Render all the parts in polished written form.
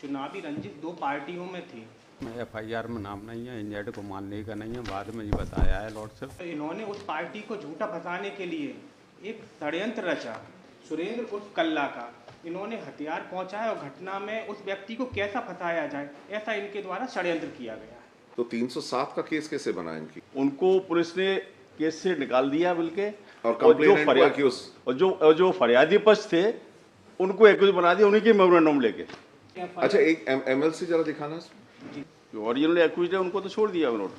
चुनावी रंजिश दो पार्टियों में थी। मैं एफआईआर में नाम नहीं है, इंजेड को मानने का नहीं है, बाद में ये बताया है लॉर्ड साहब। तो इन्होंने उस पार्टी को झूठा फंसाने के लिए एक षड्यंत्र रचा। सुरेंद्र उर्फ कल्ला का इन्होंने हथियार पहुंचाया और घटना में उस व्यक्ति को कैसा फंसाया जाए, ऐसा इनके द्वारा षड्यंत्र किया गया है। तो 307 का केस कैसे बना इनकी? उनको पुलिस ने केस से निकाल दिया बल्कि, और जो फरियादी पक्ष थे उनको एक्यूज बना दिया, उन्हीं के मेमोरेंडम लेके। अच्छा, एक एमएलसी जरा दिखाना। जो ओरिजिनल एक्यूज है उनको तो छोड़ दिया उन्होंने।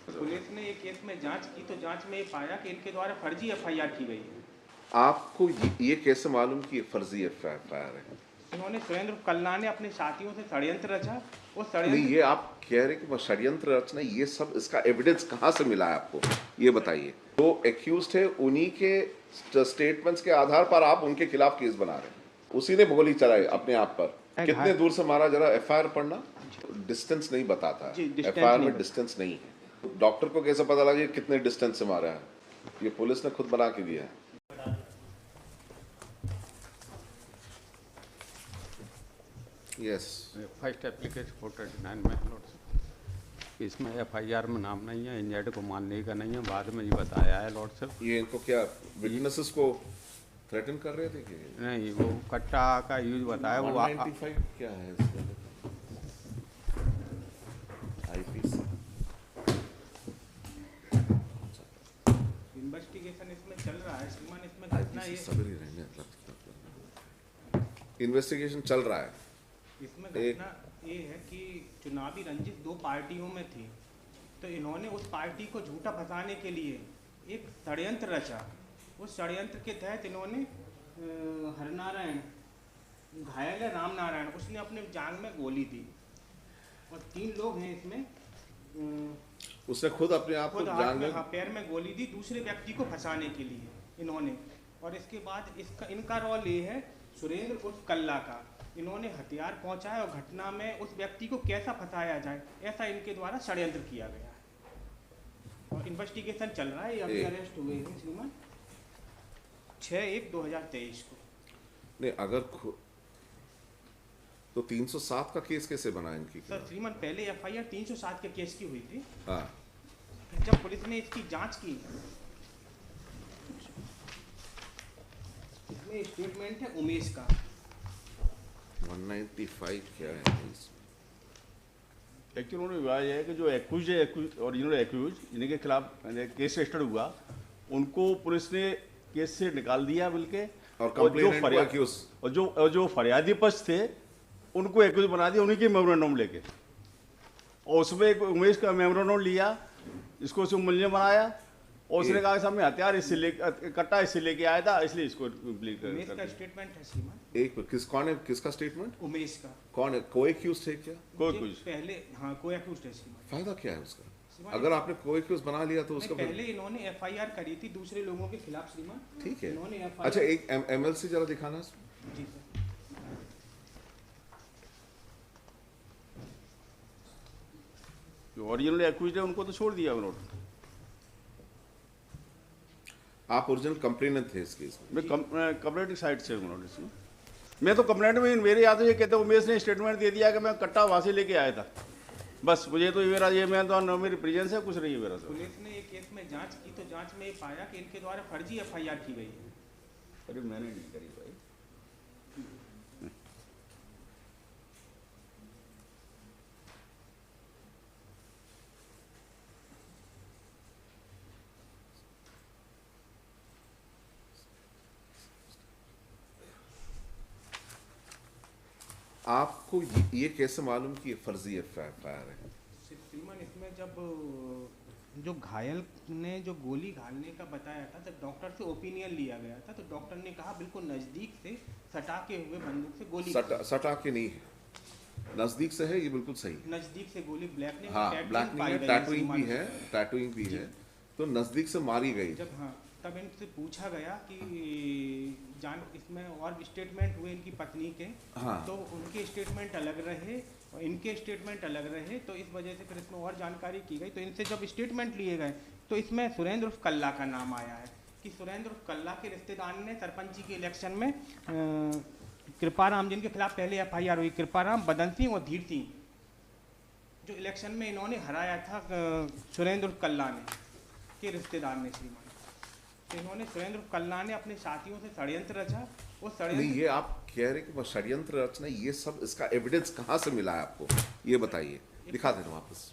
पुलिस ने एक केस में जांच की तो जांच में ये पाया कि इनके द्वारा फर्जी एफआईआर की गई है। आपको ये कैसे मालूम कि ये फर्जी एफआईआर है? इन्होंने सुरेंद्र कल्ला ने अपने साथियों से षड्यंत्र रचा। उस नहीं, षड्यंत्र ये आप कह रहे कि षड्यंत्र रचना, ये सब इसका एविडेंस कहाँ से मिला है आपको, ये बताइए। तो एक्यूज्ड है, उन्हीं के स्टेटमेंट्स के आधार पर आप उनके खिलाफ केस बना रहे हैं। उसी ने गोली चलाई अपने आप पर। कितने दूर से मारा, जरा एफआईआर पढ़ना। डिस्टेंस नहीं बताता है एफआईआर में, डिस्टेंस नहीं है। डॉक्टर को कैसे पता लगा कितने डिस्टेंस से मारा है? ये पुलिस ने खुद बना के दिया है। यस, फर्स्ट एप्लीकेशन 439 में लॉर्ड साहब। इसमें एफआईआर में नाम नहीं है, इंजेड को मानने का नहीं है, बाद में ये बताया है लॉर्ड साहब। ये इनको क्या विटनेसेस को थ्रेटन कर रहे थे कि नहीं, वो कट्टा का यूज बताया। वो 195 क्या है इसका? आईपीसी इन्वेस्टिगेशन इसमें चल रहा है श्रीमान। इसमें घटना ये सबरी रहने इन्वेस्टिगेशन चल रहा है। इसमें घटना ये है कि चुनावी रंजिश दो पार्टियों में थी, तो इन्होंने उस पार्टी को झूठा फंसाने के लिए एक षड्यंत्र रचा। उस षड्यंत्र के तहत इन्होंने हरनारायण, घायल है राम नारायण, उसने अपने जांग में गोली दी और 3 लोग हैं इसमें। उसने खुद अपने आप को जांग में, पैर में गोली दी दूसरे व्यक्ति को फंसाने के लिए इन्होंने। और इसके बाद इनका रोल ये है सुरेंद्र उर्फ कल्ला का। इन्होंने हथियार पहुंचाया और घटना में उस व्यक्ति को कैसा फंसाया जाए, ऐसा इनके द्वारा षड्यंत्र किया गया है। और इन्वेस्टिगेशन चल रहा है। अभी अरेस्ट हुए हैं श्रीमान 6/1/2023 को। नहीं, अगर तो 307 का केस कैसे बना इनकी? सर श्रीमान, पहले एफआईआर 307 के केस की हुई थी। हाँ, फिर जब पुलिस ने इसकी जांच की, इसमें स्टेटमेंट है उमेश का। 195 क्या है? एक्चुअली उन्होंने विवाद है कि जो एक्यूज है, ओरिजिनल एक्यूज इनके खिलाफ केस रजिस्टर्ड हुआ, उनको पुलिस ने केस से निकाल दिया बल्कि। और जो फरियादी पक्ष थे उनको एक्यूज बना दिया, उन्हीं के मेमोरेंडम लेके। और उसमें एक उमेश का मेमोरेंडम लिया, इसको उसको मुलजिम बनाया और उसने कहा कि मैं हथियार इससे कट्टा इससे लेके आया था, इसलिए इसको उमेश का स्टेटमेंट है श्रीमान। कौन है, किसका स्टेटमेंट? उमेश का। कौन है? कोई एक्यूज थे क्या? कोई पहले हाँ, कोई एक्यूज है श्रीमान। फायदा क्या है उसका? अगर आपने कोई एक्यूज बना लिया तो उसका पहले इन्होंने एफआईआर करी थी दूसरे लोगों के खिलाफ श्रीमान। ठीक है। इन्होंने अच्छा, एक एमएलसी जरा दिखाना। जी सर। जो ओरिजिनल एक्यूज है उनको तो छोड़ दिया उन्होंने। आप ओरिजिनल कंप्लेनेंट थे इस केस में? मैं कंप्लेंट साइड से उन्होंने इसमें, मैं तो कंप्लेंट में मेरे याद है ये कहते उमेश ने स्टेटमेंट दे दिया कि मैं कट्टा वहाँ से लेके आया था। बस मुझे तो मैं तो मेरी प्रेजेंस है, कुछ नहीं है मेरा। पुलिस ने एक केस में जांच की तो जांच में ये पाया कि इनके द्वारा फर्जी एफआईआर की गई है। अरे मैंने नहीं करी भाई। आपको ये कैसे मालूम कि ये फर्जी एफआईआर है? श्रीमान, इसमें जब जो घायल ने जो गोली घालने का बताया था तो डॉक्टर से ओपिनियन लिया गया था, तो डॉक्टर ने कहा बिल्कुल नजदीक से सटा के हुए बंदूक से गोली। सटा के नहीं है, नजदीक से है, ये बिल्कुल सही। नजदीक से गोली ब्लैक ने, हाँ, ब्लैक नहीं, टैटूइंग भी है, तो नजदीक से मारी गई। जब हाँ, तब इनसे पूछा गया कि इसमें और स्टेटमेंट हुए इनकी पत्नी के। हाँ। तो उनके स्टेटमेंट अलग रहे और इनके स्टेटमेंट अलग रहे, तो इस वजह से फिर इसमें और जानकारी की गई। तो इनसे जब स्टेटमेंट लिए गए तो इसमें सुरेंद्र उर्फ कल्ला का नाम आया है कि सुरेंद्र उर्फ कल्ला के रिश्तेदार ने सरपंची के इलेक्शन में कृपाराम जिनके खिलाफ पहले FIR हुई, कृपाराम, बदन सिंह और धीर सिंह, जो इलेक्शन में इन्होंने हराया था सुरेंद्र कल्ला ने के रिश्तेदार ने श्रीमान। तो इन्होंने सुरेंद्र कल्ला ने अपने साथियों से षड्यंत्र रचा। वो नहीं, षड्यंत्र ये आप कह रहे कि वो षड्यंत्र रचना, ये सब इसका एविडेंस कहाँ से मिला है आपको, ये बताइए, दिखा देना वापस।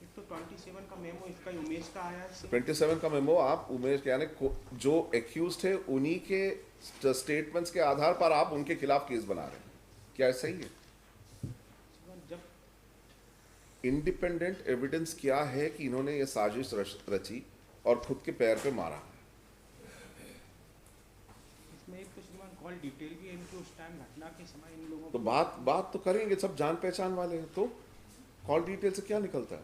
एक तो 27 का मेमो इसका उमेश का आया है। 27 का मेमो आप उमेश यानी जो एक्यूज थे उन्हीं के स्टेटमेंट्स के आधार पर आप उनके खिलाफ केस बना रहे हैं, क्या सही है? जब इंडिपेंडेंट एविडेंस क्या है कि इन्होंने ये साजिश रची और खुद के पैर पे मारा? इसमें एक तो श्रीमान कॉल डिटेल भी है इनकी उस टाइम घटना के समय इन लोगों तो को, बात तो करेंगे, सब जान पहचान वाले हैं, तो कॉल डिटेल से क्या निकलता है?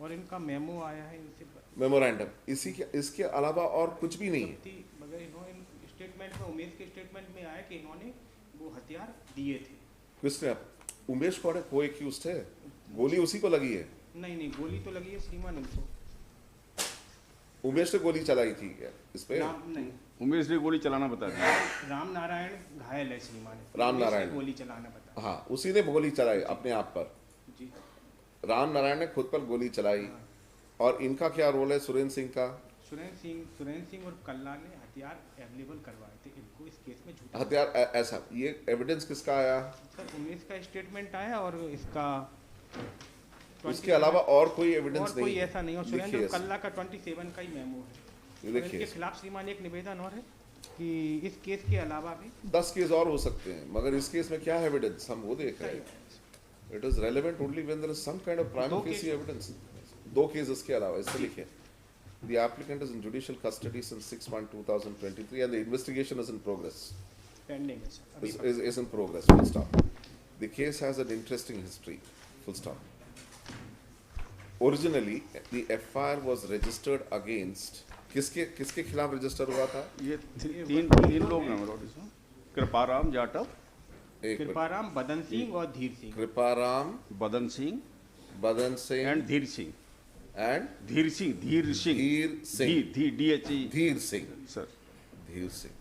और इनका मेमो आया है इनसे मेमोरेंडम, इसके अलावा और कुछ भी नहीं है। मगर इन्होंने स्टेटमेंट में, उमेश के स्टेटमेंट में आया कि इन्होंने वो हथियार दिए थे। किसने? उमेश कौन है? को एक्यूज थे, गोली उसी को लगी है? नहीं, गोली तो लगी है श्रीमान इनको। उमेश ने गोली चलाई थी क्या इस पे? नहीं, उमेश ने गोली चलाना बता दिया। राम नारायण घायल है श्रीमान। राम उमेश ने नारायण गोली चलाना बता। हाँ, उसी ने गोली चलाई अपने आप पर। जी, राम नारायण ने खुद पर गोली चलाई। और इनका क्या रोल है सुरेंद्र सिंह का? सुरेंद्र सिंह और कल्ला ने हथियार अवेलेबल करवाए थे इनको इस केस में झूठा हथियार ऐसा, ये एविडेंस किसका आया? सर उमेश का स्टेटमेंट आया और इसका उसके अलावा और कोई एविडेंस और नहीं कोई है? ऐसा नहीं। और सुरेंद्र लिखिए कल्ला का 27 का ही मेमो है। ये और देखिए, इनके खिलाफ श्रीमान एक निवेदन और है कि इस केस के अलावा भी 10 केस और हो सकते हैं, मगर इस केस में क्या है एविडेंस, हम वो देख रहे हैं। It is relevant only when there is some kind of prima facie evidence. 2 cases के अलावा इससे लिखिए, The applicant is in judicial custody since 6/1/2023 and the investigation is in progress. Pending है सर अभी। Is in progress. Full stop. The case has an interesting history. Full stop. Originally, the FIR was registered against किसके खिलाफ register हुआ था? ये तीन लोग हैं मतलब इसमें, कृपाराम जाटव, कृपाराम, बदन सिंह और धीर सिंह। कृपाराम, बदन सिंह एंड धीर सिंह, एंड धीर सिंह धीर सिंह, DHE धीर सिंह, सर। धीर Singh.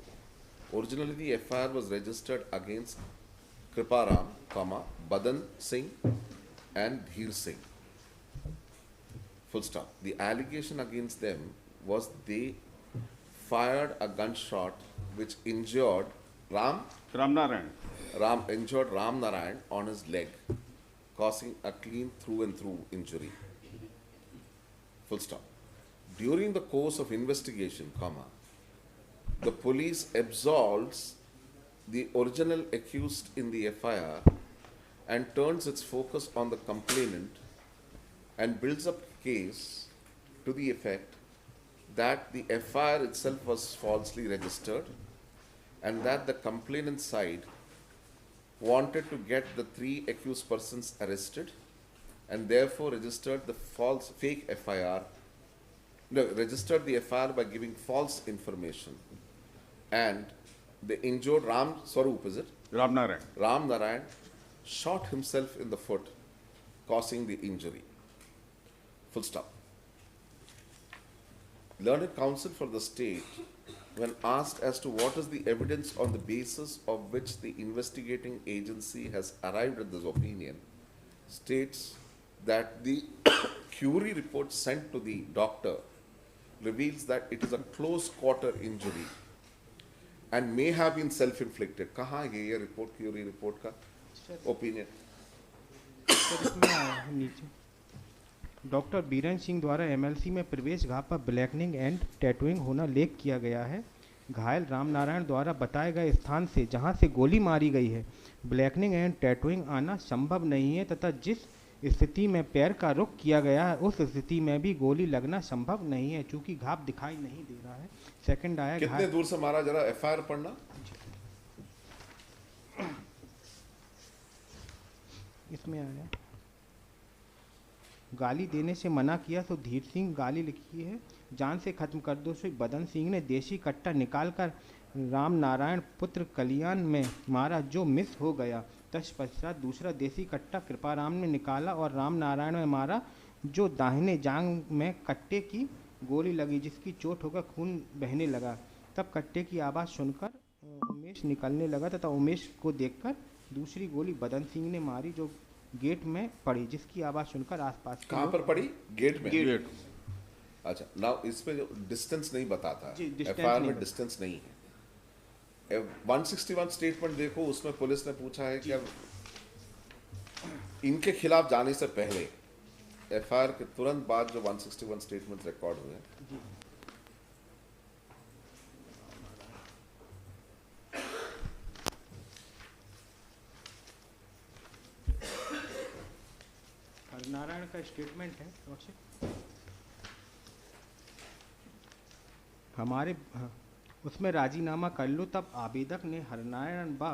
Originally, the FIR was registered against Kriparam, Badan Singh and Dheer Singh. Full stop. The allegation against them was they fired a gunshot which injured Ram Narayan on his leg, causing a clean through and through injury. Full stop. During the course of investigation, the police absolves the original accused in the FIR and turns its focus on the complainant and builds up a case to the effect that the FIR itself was falsely registered and that the complainant side wanted to get the 3 accused persons arrested and therefore registered the fake FIR. No, registered the FIR by giving false information. And the injured Ram Swaroop, is it? Ram Narayan shot himself in the foot, causing the injury. Full stop. Learned counsel for the state, when asked as to what is the evidence on the basis of which the investigating agency has arrived at this opinion, states that the Curie report sent to the doctor reveals that it is a close quarter injury and may have been self-inflicted. कहाँ है ये report, Curie report का opinion? Sir इसमें आया है नीचे, doctor Biren Singh द्वारा MLC में प्रवेश घाव पर ब्लैकनिंग एंड टैटूइंग होना लेख किया गया है। घायल रामनारायण द्वारा बताए गए स्थान से जहां से गोली मारी गई है ब्लैकनिंग एंड टैटूइंग आना संभव नहीं है तथा जिस स्थिति में पैर का रुख किया गया है उस स्थिति में भी गोली लगना संभव नहीं है चूंकि घाव दिखाई नहीं दे रहा है। सेकंड आया कितने दूर से मारा, जरा FIR पढ़ना। इसमें आया गाली देने से मना किया तो धीर सिंह गाली लिखी है, जान से खत्म कर दो सो बदन सिंह ने देशी कट्टा निकालकर राम नारायण पुत्र कल्याण में मारा जो मिस हो गया। तत्पश्चात दूसरा देसी कट्टा कृपाराम ने निकाला और राम नारायण में मारा जो दाहिने जांग में कट्टे की गोली लगी जिसकी चोट होकर खून बहने लगा। तब कट्टे की आवाज़ सुनकर उमेश निकलने लगा तथा उमेश को देखकर दूसरी गोली बदन सिंह ने मारी जो गेट में पड़ी, जिसकी आवाज़ सुनकर आसपास के कहाँ लोग- पर पड़ी? गेट में। गेट अच्छा, नाउ इसमें जो डिस्टेंस नहीं बताता जी, है, distance एफआईआर नहीं में बता- डिस्टेंस नहीं है। 161 स्टेटमेंट देखो, उसमें पुलिस ने पूछा है कि अब इनके खिलाफ जाने से पहले एफआईआर के तुरंत बाद जो 161 स्टेटमेंट रिकॉर्ड हुए हैं, हरनारायण का स्टेटमेंट है हमारे उसमें राजीनामा कर लो। तब आवेदक ने हरनारायण बा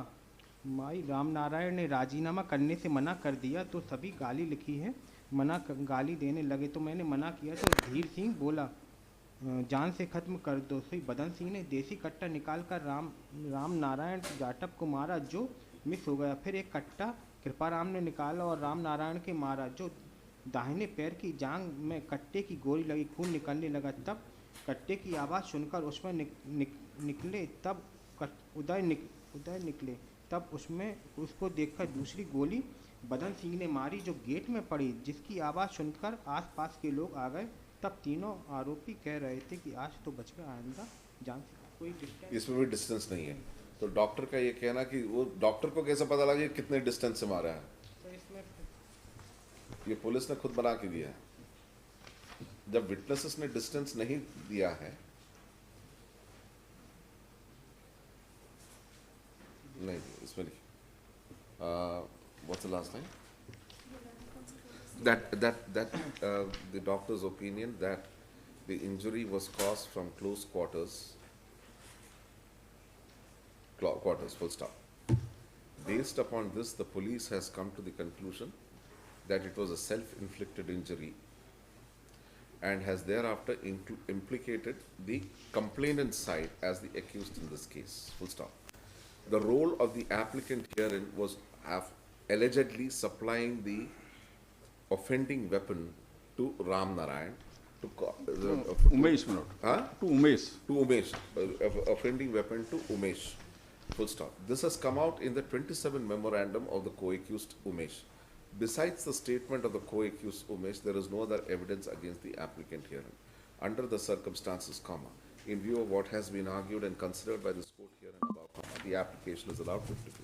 माई रामनारायण ने राजीनामा करने से मना कर दिया तो सभी गाली लिखी है, गाली देने लगे तो मैंने मना किया तो धीर सिंह बोला जान से ख़त्म कर दो। सही बदन सिंह ने देसी कट्टा निकाल कर राम नारायण जाटव को मारा जो मिस हो गया। फिर एक कट्टा कृपाराम ने निकाला और राम नारायण के मारा जो दाहिने पैर की जांघ में कट्टे की गोली लगी, खून निकलने लगा। तब कट्टे की आवाज़ सुनकर उसमें निकले तब उदय निकले तब उसमें उसको देखकर दूसरी गोली बदन सिंह ने मारी जो गेट में पड़ी, जिसकी आवाज़ सुनकर आसपास के लोग आ गए। तब तीनों आरोपी कह रहे थे कि आज तो बच गया, आइंदा जान से कोई डिस्टेंस। इसमें भी डिस्टेंस नहीं है। तो डॉक्टर का ये कहना कि वो डॉक्टर को कैसे पता लगा कि कितने डिस्टेंस से मारा है? तो इसमें ये पुलिस ने खुद बना के दिया है। जब विटनेसेस ने डिस्टेंस नहीं दिया है, नहीं इसमें नहीं। What's the last time? That the doctor's opinion that the injury was caused from close quarters, full stop. Based upon this, the police has come to the conclusion that it was a self-inflicted injury and has thereafter implicated the complainant side as the accused in this case, full stop. The role of the applicant herein was allegedly supplying the offending weapon to Ram Narayan to Umesh minute huh? To Umesh to Umesh, offending weapon to Umesh, full stop. This has come out in the 27 memorandum of the co-accused Umesh. Besides the statement of the co-accused Umesh, there is no other evidence against the applicant herein. Under the circumstances, in view of what has been argued and considered by this court here and above, the application is allowed 50%.